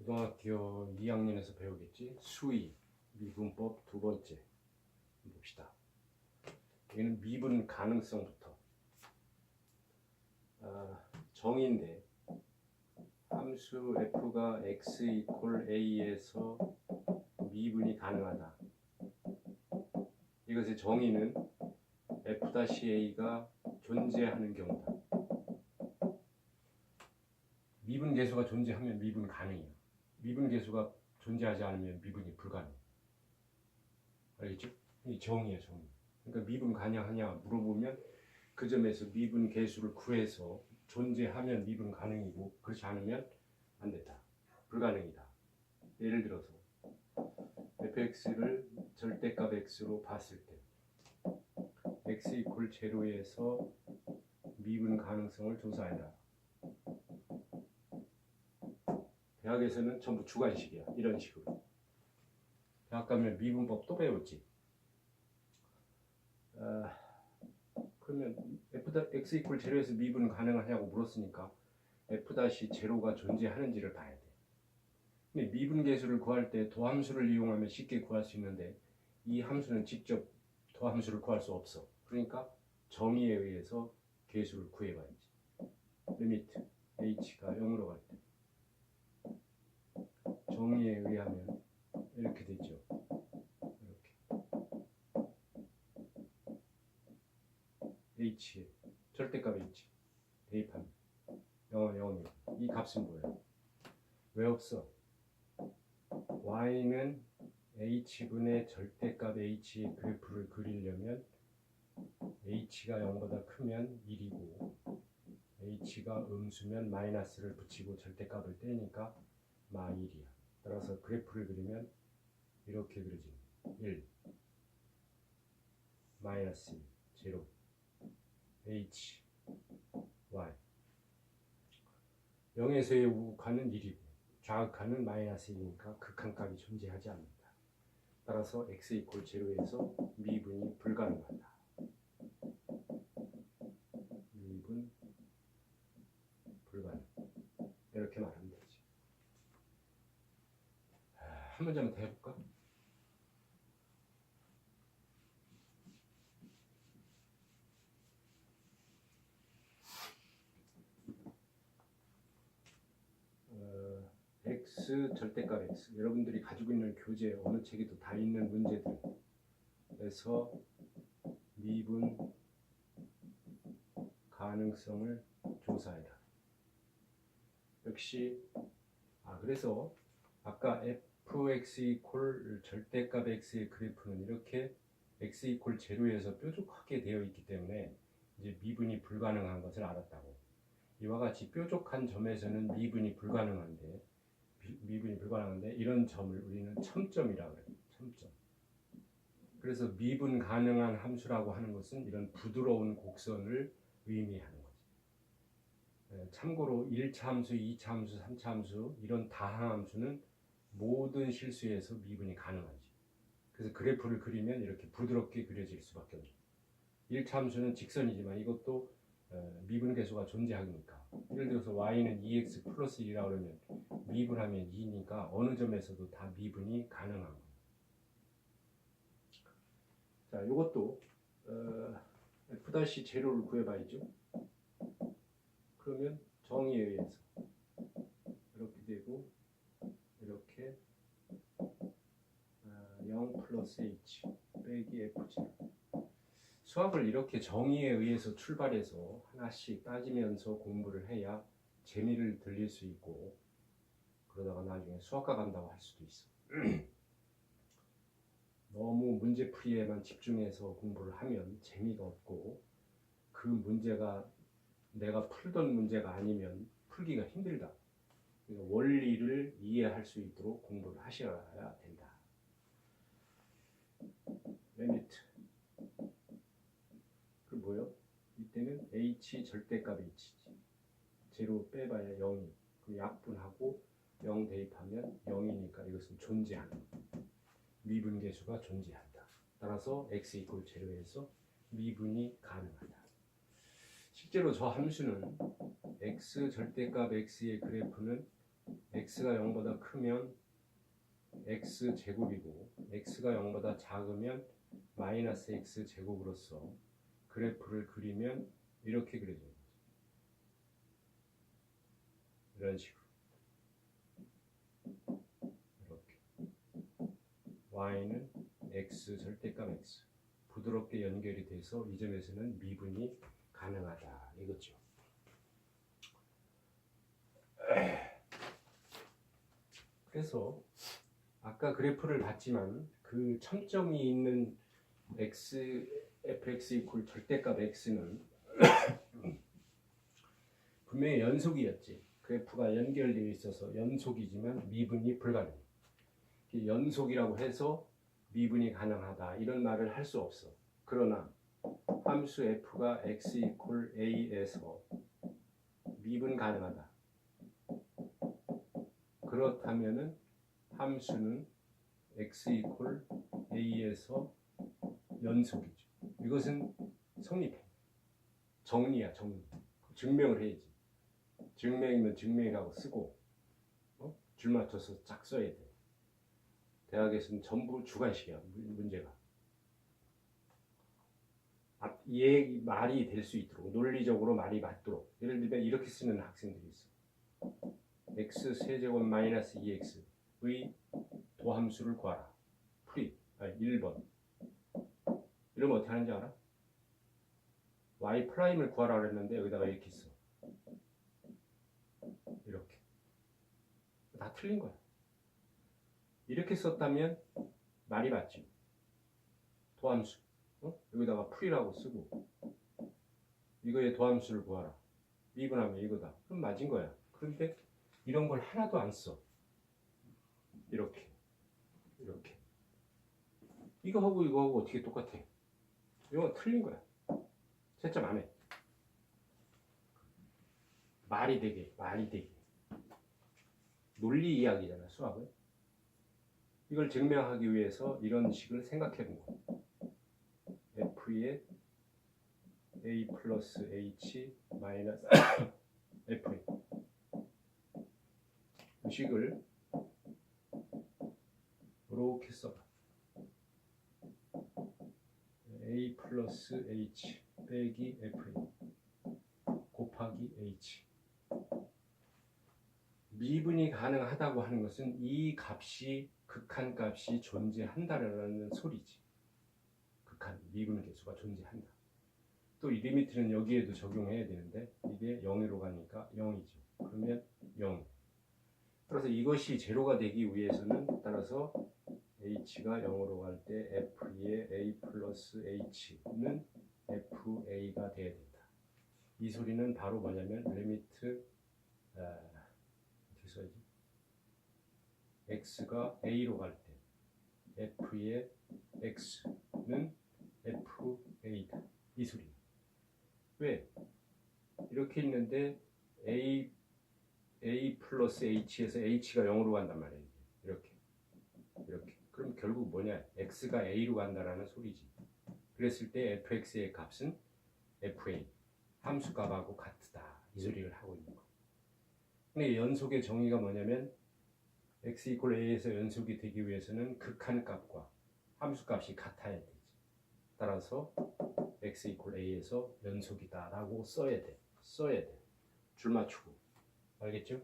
고등학교 2학년에서 배우겠지? 수위, 미분법 두 번째 봅시다. 여기는 미분 가능성부터 정의인데 함수 f가 x 이퀄 a에서 미분이 가능하다. 이것의 정의는 f-a가 존재하는 경우다. 미분 계수가 존재하면 미분 가능이야. 미분 계수가 존재하지 않으면 미분이 불가능. 알겠죠? 이 정의야, 정의. 그러니까 미분 가능하냐 물어보면 그 점에서 미분 계수를 구해서 존재하면 미분 가능이고 그렇지 않으면 안 된다. 불가능이다. 예를 들어서 fx를 절대값 x로 봤을 때 x 이퀄 제로에서 미분 가능성을 조사해라. 대학에서는 전부 주관식이야. 이런 식으로. 대학 가면 미분법 또 배웠지. 그러면 x 이퀄 제로에서 미분 가능하냐고 물었으니까 f-제로가 존재하는지를 봐야 돼. 근데 미분 계수를 구할 때 도함수를 이용하면 쉽게 구할 수 있는데 이 함수는 직접 도함수를 구할 수 없어. 그러니까 정의에 의해서 계수를 구해봐야지. 리미트 h가 0으로 갈 때 정의에 의하면 이렇게 되죠. 이렇게 h에 절대값 h 대입하면 0은 0이고 이 값은 뭐예요? 왜 없어? y는 h분의 절대값 h의 그래프를 그리려면 h가 0보다 크면 1이고 h가 음수면 마이너스를 붙이고 절대값을 떼니까 -1이야. 따라서 그래프를 그리면 이렇게 그려집니다. 1, 마이너스 0, h, y 0에서의 우극한은 1이고 좌극한은 -1이니까 극한값이 존재하지 않는다. 따라서 x 이퀄 0에서 미분이 불가능하다. 미분 불가능. 이렇게 말하면 되지. 한 문제만 더 해볼까? x 절대값 x 여러분들이 가지고 있는 교재 어느 책에도 다 있는 문제들에서 미분 가능성을 조사해라. 역시 그래서 아까 fx 이퀄 절대값 x의 그래프는 이렇게 x 이퀄 제로에서 뾰족하게 되어 있기 때문에 이제 미분이 불가능한 것을 알았다고. 이와 같이 뾰족한 점에서는 미분이 불가능한데 이런 점을 우리는 첨점이라고 해요. 첨점. 그래서 미분 가능한 함수라고 하는 것은 이런 부드러운 곡선을 의미하는 거지. 참고로 1차 함수, 2차 함수, 3차 함수 이런 다항 함수는 모든 실수에서 미분이 가능하지. 그래서 그래프를 그리면 이렇게 부드럽게 그려질 수밖에 없어요. 1차 함수는 직선이지만 이것도 미분 계수가 존재하니까 예를 들어서 y는 2x 플러스 1이라고 그러면 미분하면 2니까 어느 점에서도 다 미분이 가능한 거예요. 자, 이것도 f-제로를 구해봐야죠. 그러면 정의에 의해서 이렇게 되고 이렇게 0 플러스 h 빼기 f0 수학을 이렇게 정의에 의해서 출발해서 하나씩 따지면서 공부를 해야 재미를 들릴 수 있고 그러다가 나중에 수학과 간다고 할 수도 있어. 너무 문제풀이에만 집중해서 공부를 하면 재미가 없고 그 문제가 내가 풀던 문제가 아니면 풀기가 힘들다. 그러니까 원리를 이해할 수 있도록 공부를 하셔야 된다. 리미트 그 뭐요? 이때는 h 절대값 h지. 제로 빼봐야 0이. 그럼 약분하고 0 대입하면 0이니까 이것은 존재하는 거예요. 미분계수가 존재한다. 따라서 x 이퀄 제로에서 미분이 가능하다. 실제로 저 함수는 x 절대값 x의 그래프는 x가 0보다 크면 x 제곱이고 x가 0보다 작으면 마이너스 x 제곱으로서 그래프를 그리면 이렇게 그려져요. 이런 식으로. 이렇게. y는 x 절대값 x. 부드럽게 연결이 돼서 이 점에서는 미분이 가능하다. 이거죠. 그래서 아까 그래프를 봤지만 그 첨점이 있는 fx 이퀄 절대값 x는 분명히 연속이었지. 그래프가 연결되어 있어서 연속이지만 미분이 불가능해. 연속이라고 해서 미분이 가능하다 이런 말을 할 수 없어. 그러나 함수 f가 x 이퀄 a에서 미분 가능하다. 그렇다면은 함수는 x 이퀄 a에서 연속이죠. 이것은 성립해. 정리야, 정리. 증명을 해야지. 증명이면 증명이라고 쓰고 줄 맞춰서 쫙 써야 돼. 대학에서는 전부 주관식이야, 문제가. 얘 말이 될 수 있도록, 논리적으로 말이 맞도록. 예를 들면 이렇게 쓰는 학생들이 있어. x 세제곱 마이너스 2x의 도함수를 구하라. 풀이. 1번. 이러면 어떻게 하는지 알아? y 프라임을 구하라 그랬는데 여기다가 이렇게 써. 이렇게. 다 틀린 거야. 이렇게 썼다면 말이 맞지. 도함수. 여기다가 풀이라고 쓰고 이거의 도함수를 구하라. 미분하면 이거다. 그럼 맞은 거야. 그런데 이런 걸 하나도 안 써. 이렇게. 이렇게. 이거하고 이거하고 어떻게 똑같아? 이건 틀린 거야. 채점 안 해. 말이 되게. 논리 이야기잖아, 수학은. 이걸 증명하기 위해서 이런 식을 생각해 본 거야. f의 a 플러스 h 마이너스 f 이 식을 이렇게 써봐. a 플러스 h 빼기 f 곱하기 h. 미분이 가능하다고 하는 것은 이 값이 극한값이 존재한다라는 소리지. 극한 미분 계수가 존재한다. 또 이 리미트는 여기에도 적용해야 되는데 이게 0으로 가니까 0이죠. 그러면 0. 따라서 이것이 제로가 되기 위해서는 따라서 h가 0으로 갈 때 f의 a 플러스 h는 fa가 돼야 된다. 이 소리는 바로 뭐냐면 리미트 어떻게 써야지? x가 a로 갈 때 f의 x는 fa다. 이 소리. 왜? 이렇게 있는데 a 플러스 h에서 h가 0으로 간단 말이에요. 이렇게. 그럼 결국 뭐냐? x가 a로 간다라는 소리지. 그랬을 때 fx의 값은 fa 함수 값하고 같다. 이 소리를 하고 있는 거. 근데 연속의 정의가 뭐냐면 x 이퀄 a에서 연속이 되기 위해서는 극한값과 함수값이 같아야 되지. 따라서 x 이퀄 a에서 연속이다 라고 써야 돼. 줄 맞추고. 알겠죠?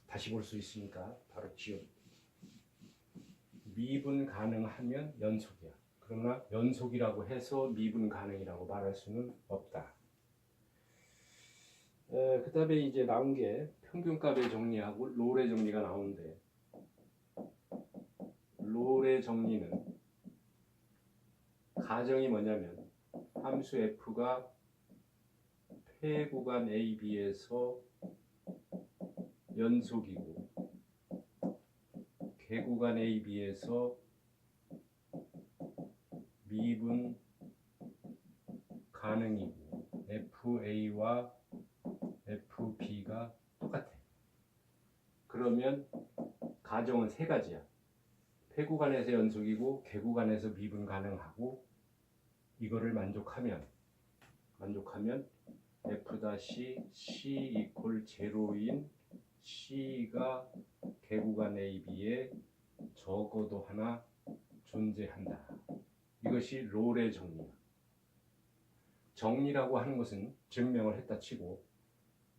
다시 볼 수 있으니까 바로 지워. 미분 가능하면 연속이야. 그러나 연속이라고 해서 미분 가능이라고 말할 수는 없다. 그 다음에 이제 나온 게 평균값의 정리하고 롤의 정리가 나오는데, 롤의 정리는 가정이 뭐냐면 함수 f가 폐구간 AB에서 연속이고 개구간 AB에서 미분 가능이고 FA와 FB가 똑같아. 그러면 가정은 세 가지야. 폐구간에서 연속이고 개구간에서 미분 가능하고 이거를 만족하면 F-C 이퀄 제로인 C가 개구간 AB에 적어도 하나 존재한다. 이것이 롤의 정리야. 정리라고 하는 것은 증명을 했다 치고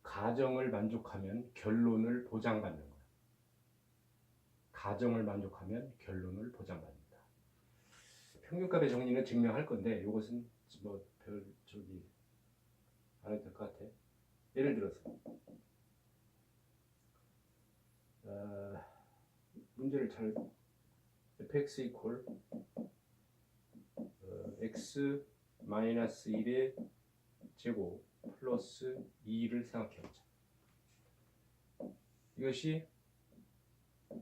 가정을 만족하면 결론을 보장받는 거야. 가정을 만족하면 결론을 보장받는다. 평균값의 정리는 증명할 건데 이것은 뭐별 안 해도 될 것 같아. 예를 들어서 문제를 잘 fx 이퀄 x 마이너스 1의 제곱 플러스 2를 생각해보자. 이것이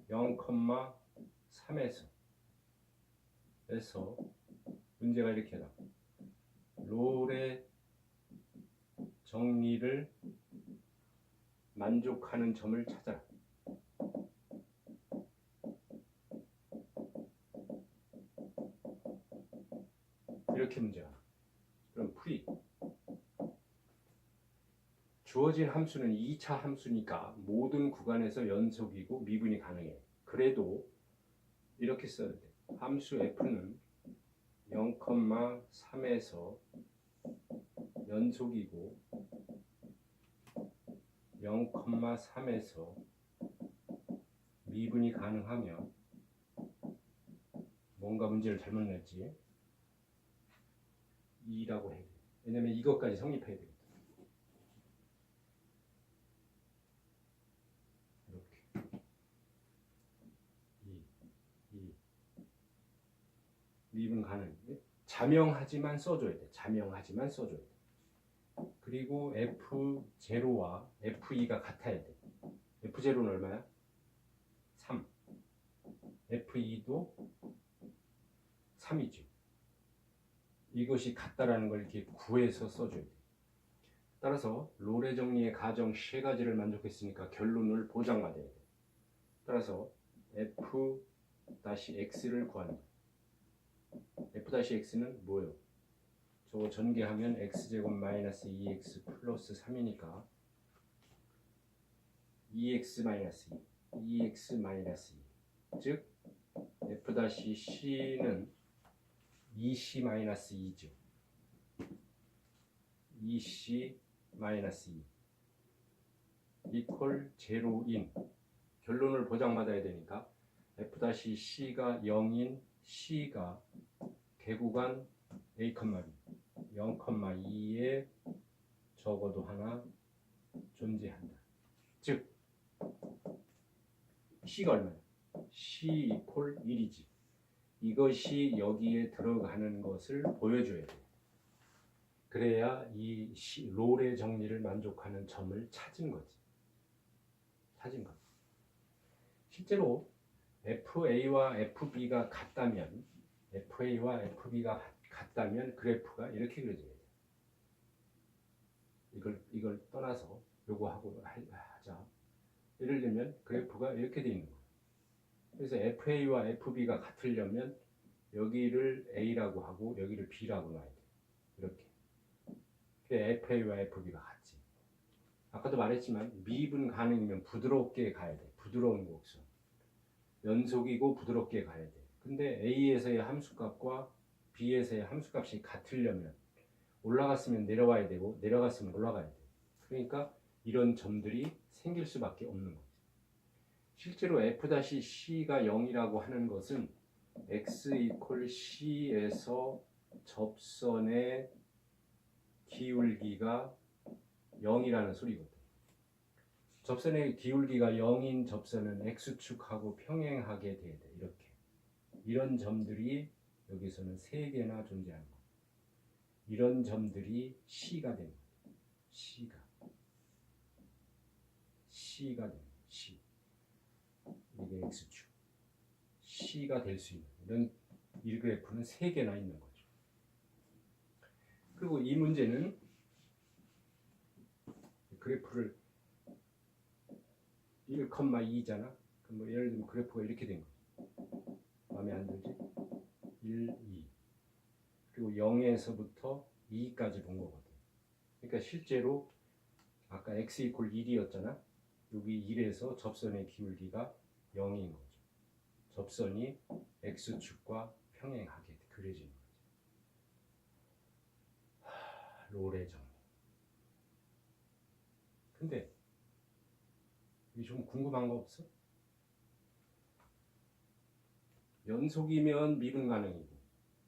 0,3에서 문제가 이렇게 나와. 롤의 정리를 만족하는 점을 찾아라. 이렇게 문제가 나와. 그럼 풀이. 주어진 함수는 2차 함수니까 모든 구간에서 연속이고 미분이 가능해. 그래도 이렇게 써야 돼. 함수 f는 0,3에서 연속이고 0,3에서 미분이 가능하며 뭔가 문제를 잘못 냈지. 2라고 해야 돼. 왜냐면 이것까지 성립해야 되거든. 이렇게 2 미분 가능. 자명하지만 써줘야 돼. 자명하지만 써줘야 돼. 그리고 F0와 F2가 같아야 돼. F0는 얼마야? 3. F2도 3이지. 이것이 같다라는 걸 이렇게 구해서 써줘야 돼. 따라서 롤의 정리의 가정 세 가지를 만족했으니까 결론을 보장받아야 돼. 따라서 F-X를 구하는 거야. F-X는 뭐예요? 저거 전개하면 X제곱 마이너스 2X 플러스 3이니까 2X 마이너스 2, 2X 마이너스 2. 즉 F-C는 2C 마이너스 2죠. 2C 마이너스 2 이퀄 제로인. 결론을 보장받아야 되니까 F-C가 0인 C가 개구간 A, B 0,2에 적어도 하나 존재한다. 즉 C가 얼마야? C 이퀄 1이지. 이것이 여기에 들어가는 것을 보여줘야 돼. 그래야 이 롤의 정리를 만족하는 점을 찾은 거지. 찾은 거. 실제로 FA와 FB가 같다면 그래프가 이렇게 그려져야 돼. 이걸 떠나서 요거 하고 하자. 예를 들면 그래프가 이렇게 돼 있는 거야. 그래서 FA와 FB가 같으려면 여기를 A라고 하고 여기를 B라고 놔야 돼. 이렇게. FA와 FB가 같지. 아까도 말했지만 미분 가능이면 부드럽게 가야 돼. 부드러운 곡선. 연속이고 부드럽게 가야 돼. 근데 A에서의 함수값과 B에서의 함수값이 같으려면 올라갔으면 내려와야 되고 내려갔으면 올라가야 돼. 그러니까 이런 점들이 생길 수밖에 없는 거지. 실제로 F-C가 0이라고 하는 것은 X 이퀄 C에서 접선의 기울기가 0이라는 소리거든. 접선의 기울기가 0인 접선은 X축하고 평행하게 돼야 돼. 이렇게. 이런 점들이 여기서는 3개나 존재하는 거야. 이런 점들이 C가 되는 거야. C가 되는 거야. C. 이게 X축. C가 될 수 있는 이런 이 그래프는 3개나 있는 거죠. 그리고 이 문제는 그래프를 1,2잖아. 그럼 뭐 예를 들면 그래프가 이렇게 된 거지. 마음에 안 들지? 1, 2. 그리고 0에서부터 2까지 본 거거든. 그러니까 실제로 아까 x 이퀄 1이었잖아. 여기 1에서 접선의 기울기가 0인 거죠. 접선이 x축과 평행하게 그려지는 거죠. 롤의 정리. 근데 이게 좀 궁금한 거 없어? 연속이면 미분 가능이고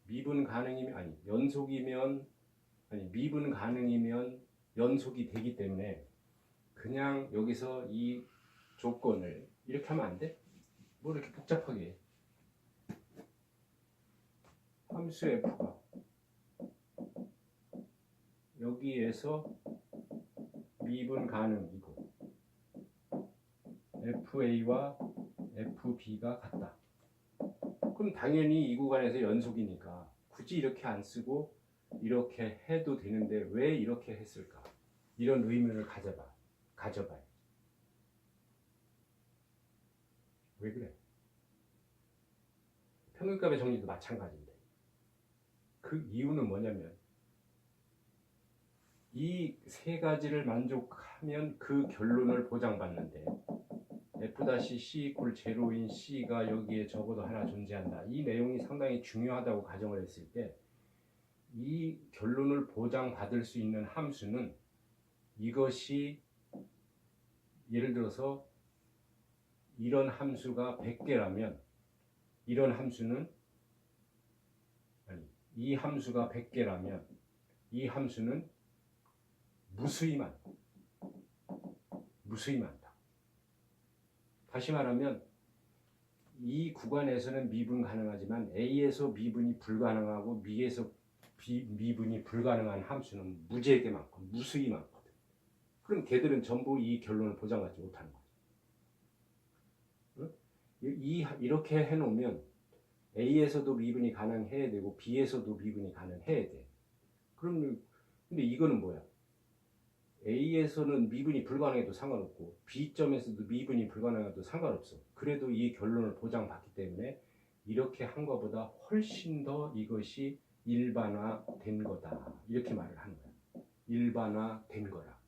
미분 가능이면 아니 연속이면 아니 미분 가능이면 연속이 되기 때문에 그냥 여기서 이 조건을 이렇게 하면 안 돼? 뭐 이렇게 복잡하게 해. 함수 f가 여기에서 미분 가능이고 fa와 fb가 같다. 그럼 당연히 이 구간에서 연속이니까 굳이 이렇게 안 쓰고 이렇게 해도 되는데 왜 이렇게 했을까? 이런 의문을 가져봐요. 왜 그래? 평균값의 정리도 마찬가지인데 그 이유는 뭐냐면 이 세 가지를 만족하면 그 결론을 보장받는데 f-c = 제로인 c가 여기에 적어도 하나 존재한다. 이 내용이 상당히 중요하다고 가정을 했을 때 이 결론을 보장받을 수 있는 함수는 이것이 예를 들어서 이런 함수가 100개라면 이런 함수는 아니 이 함수가 100개라면 이 함수는 무수히 많다. 다시 말하면 이 구간에서는 미분 가능하지만 A에서 미분이 불가능하고 B에서 미분이 불가능한 함수는 무지하게 많고 무수히 많거든. 그럼 걔들은 전부 이 결론을 보장받지 못하는 거죠. 이렇게 해놓으면 A에서도 미분이 가능해야 되고 B에서도 미분이 가능해야 돼. 그럼 근데 이거는 뭐야? A에서는 미분이 불가능해도 상관없고 B점에서도 미분이 불가능해도 상관없어. 그래도 이 결론을 보장받기 때문에 이렇게 한 것보다 훨씬 더 이것이 일반화된 거다. 이렇게 말을 하는 거야. 일반화된 거라.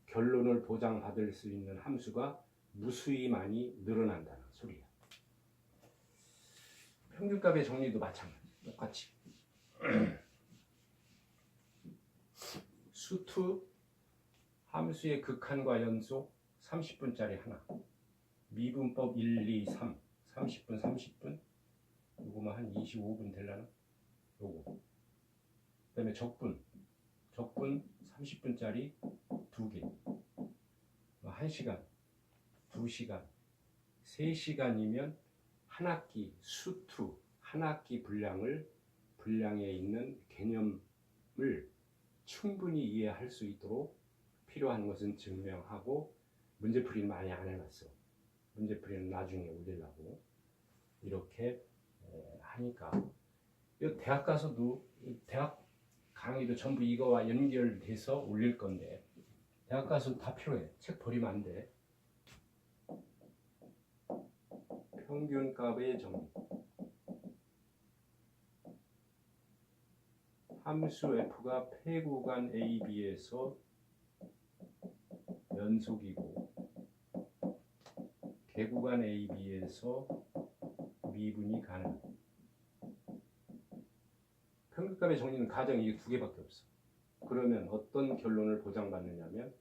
결론을 보장받을 수 있는 함수가 무수히 많이 늘어난다는 소리야. 평균값의 정리도 마찬가지. 똑같이. 수투 함수의 극한과 연속 30분짜리 하나. 미분법 1, 2, 3. 30분, 30분. 요거만 한 25분 되려나? 요거. 그 다음에 적분 30분짜리 2개. 1시간, 2시간, 3시간이면 한 학기 수투, 한 학기 분량에 있는 개념을 충분히 이해할 수 있도록 필요한 것은 증명하고 문제풀이는 많이 안 해놨어. 문제풀이는 나중에 올리려고 이렇게 하니까 대학 가서도 대학 강의도 전부 이거와 연결돼서 올릴 건데 대학 가서 다 필요해. 책 버리면 안 돼. 평균값의 정리. 함수 f가 폐구간 AB에서 연속이고 개구간 AB에서 미분이 가능. 평균값의 정리는 가정 이게 2개밖에 없어. 그러면 어떤 결론을 보장받느냐면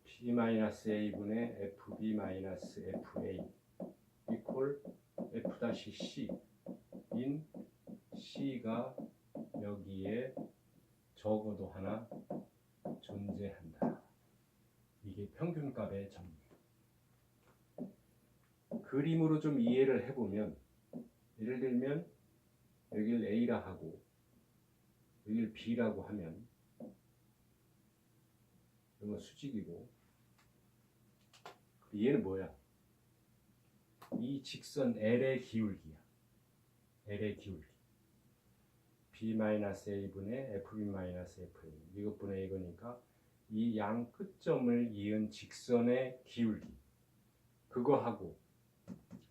P-A분의 FB-FA equal F-C 인 C가 여기에 적어도 하나 존재한다. 이게 평균값의 정리. 그림으로 좀 이해를 해보면 예를 들면 여기를 A라 하고 여기를 B라고 하면 이건 수직이고 얘는 뭐야? 이 직선 L의 기울기야. L의 기울기. B-A분의 FB-FA 이것분의 이거니까 이 양 끝점을 이은 직선의 기울기 그거하고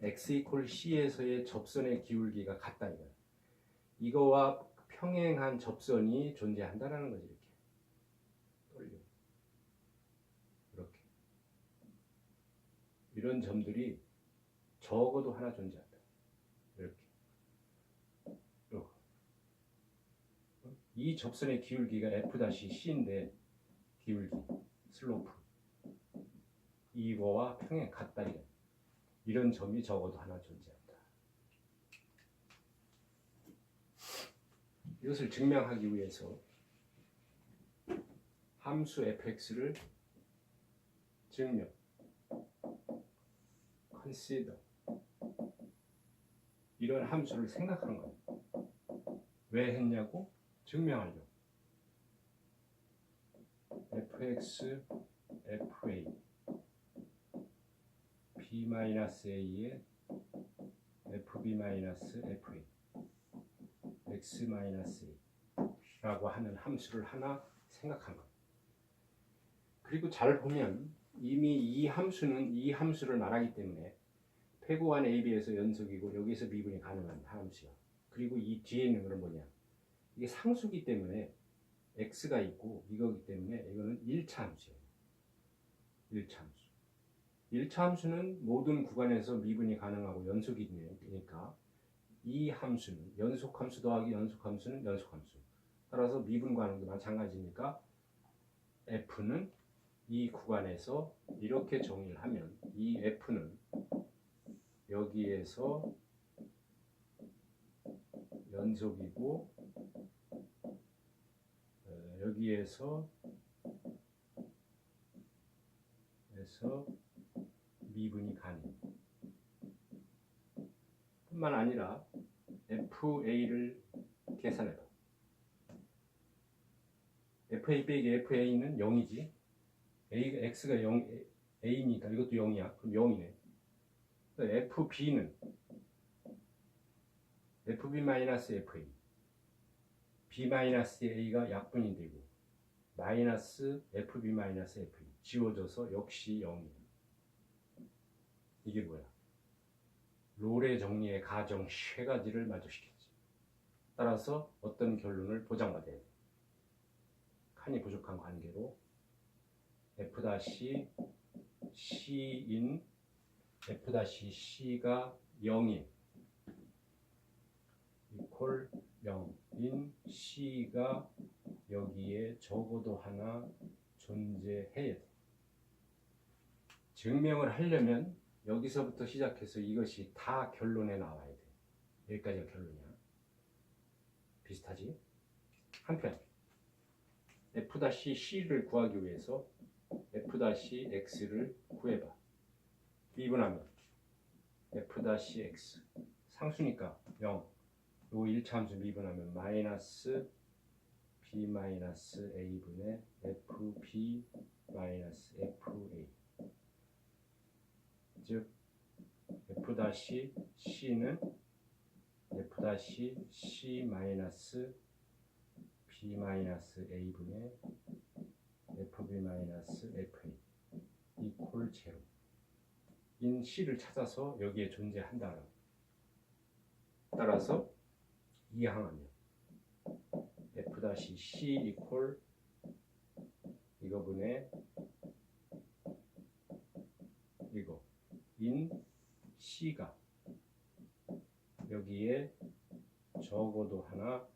x = c에서의 접선의 기울기가 같다 이거야. 이거와 평행한 접선이 존재한다는 거지. 이렇게 돌려. 이렇게 이런 점들이 적어도 하나 존재한다. 이렇게. 이 접선의 기울기가 F-C인데 기울기, 슬로프 이거와 평행 같다. 이런 점이 적어도 하나 존재한다. 이것을 증명하기 위해서 함수 fx를 증명, consider 이런 함수를 생각한 거예요. 왜 했냐고? 증명하려고. fx, fa b-a에 fb-fa x-a 라고 하는 함수를 하나 생각한 거예요. 그리고 잘 보면 이미 이 함수를 말하기 때문에 패구한 AB에서 연속이고 여기서 미분이 가능한 함수야. 그리고 이 뒤에 있는 것은 뭐냐? 이게 상수기 때문에 x가 있고 이거기 때문에 이거는 1차 함수예요. 1차 함수. 1차 함수는 모든 구간에서 미분이 가능하고 연속이니까 이 함수는 연속함수 더하기 연속함수는 연속함수. 따라서 미분 가능도 마찬가지니까 f는 이 구간에서 이렇게 정의를 하면 이 f는 여기에서 연속이고 여기에서 미분이 가능. 뿐만 아니라 FA를 계산해봐. FA 빼기 FA는 0이지. X가 0, A니까 이것도 0이야. 그럼 0이네. FB는 FB-FA B-A가 약분이 되고 마이너스 FB-FA 지워져서 역시 0이야. 이게 뭐야? 롤의 정리의 가정 세 가지를 마주시켰지. 따라서 어떤 결론을 보장받아야 돼. 칸이 부족한 관계로 F-C인 F-C가 0인 이퀄 0인 C가 여기에 적어도 하나 존재해야 돼. 증명을 하려면 여기서부터 시작해서 이것이 다 결론에 나와야 돼. 여기까지가 결론이야. 비슷하지? 한편 F-C를 구하기 위해서 F-X를 구해봐. 미분하면 F-X 상수니까 0. 요 1차 함수 미분하면 마이너스 B-A분의 FB-FA 즉 F-C는 F-C-B-A분의 FB-FA 이퀄 제로 인 C를 찾아서 여기에 존재한다. 따라서 이항하면 F-C 이퀄 이거분의 이거 인 C가 여기에 적어도 하나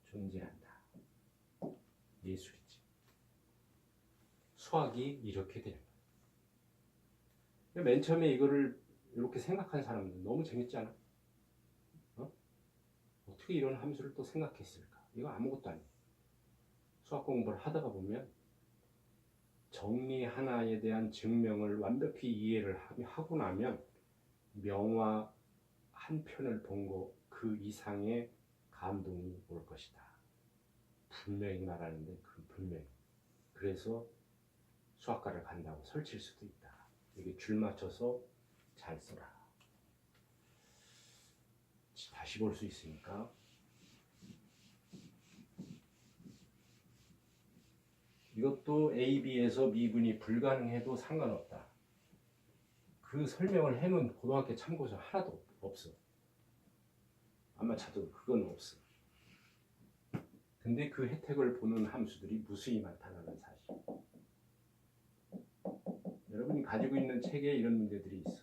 존재한다. 예술이지. 수학이 이렇게 되는 거야. 맨 처음에 이거를 이렇게 생각한 사람들 너무 재밌지 않아? 어떻게 이런 함수를 또 생각했을까? 이거 아무것도 아니야. 수학 공부를 하다가 보면 정리 하나에 대한 증명을 완벽히 이해를 하고 나면 명화 한 편을 본 거 그 이상의 감동이 올 것이다. 분명히 말하는데 분명히. 그래서 수학과를 간다고 설칠 수도 있다. 이게 줄 맞춰서 잘 써라. 다시 볼 수 있으니까. 이것도 A, B에서 미분이 불가능해도 상관없다. 그 설명을 해놓은 고등학교 참고서 하나도 없어. 아마 찾아도 그건 없어. 근데 그 혜택을 보는 함수들이 무수히 많다는 사실. 여러분이 가지고 있는 책에 이런 문제들이 있어.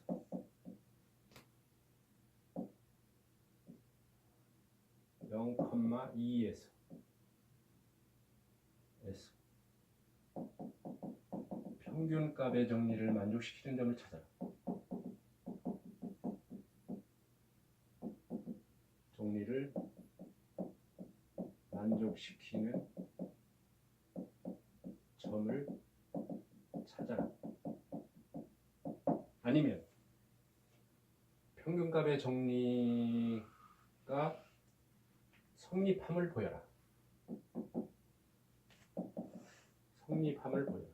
0,2에서 평균값의 정리를 만족시키는 점을 찾아라. 정리를 만족시키는 점을 찾아라. 아니면 평균값의 정리가 성립함을 보여라. 성립함을 보여라.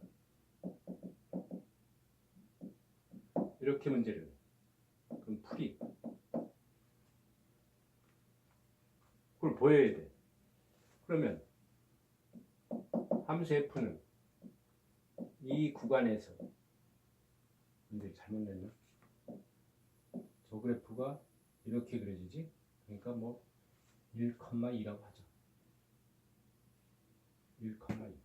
이렇게 문제를 그럼 풀이 그걸 보여야 돼. 그러면 함수 f는 이 구간에서 근데 잘못 냈나? 저 그래프가 이렇게 그려지지? 그러니까 뭐 1,2라고 하자. 1,2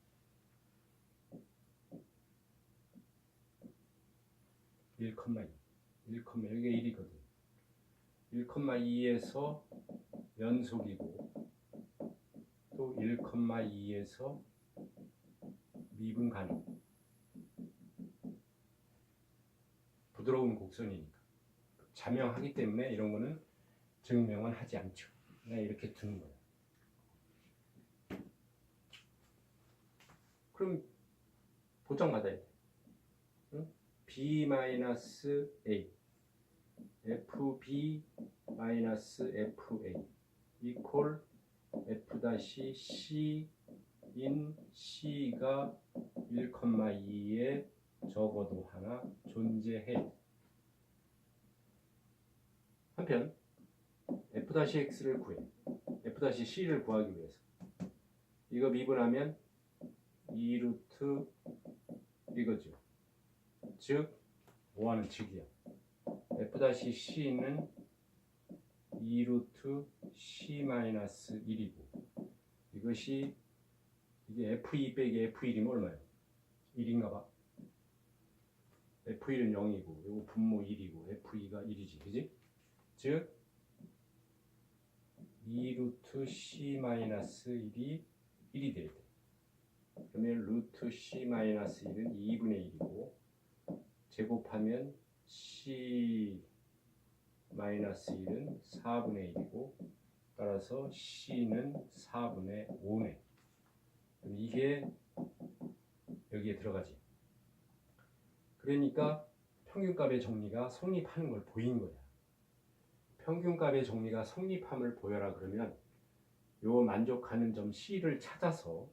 1,2 여기가 1이거든. 1,2에서 연속이고 또 1,2에서 미분 가능. 부드러운 곡선이니까 자명하기 때문에 이런 거는 증명은 하지 않죠. 그냥 이렇게 두는 거야. 그럼 보장받아야 돼. 응? B-A FB-FA 이퀄 F-C 인 C가 1,2에 적어도 하나 존재해. 한편 F-X를 구해. F-C를 구하기 위해서 이거 미분하면 2루트 이거죠. 즉 5하는 즉이야. F-C는 2루트 C-1이고 이것이 이게 F2 빼기 F1이면 얼마예요? 1인가 봐. F1은 0이고 이거 분모 1이고 F2가 1이지. 그지? 즉 2루트 C-1이 1이 돼야 돼. 그러면 루트 C-1은 2분의 1이고 제곱하면 C-1은 4분의 1이고 따라서 C는 4분의 5네. 그럼 이게 여기에 들어가지. 그러니까 평균값의 정리가 성립하는 걸 보인 거야. 평균값의 정리가 성립함을 보여라 그러면 요 만족하는 점 C를 찾아서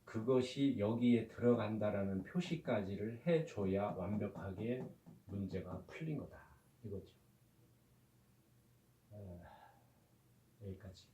그것이 여기에 들어간다라는 표시까지를 해줘야 완벽하게 문제가 풀린 거다. 이거죠. 여기까지.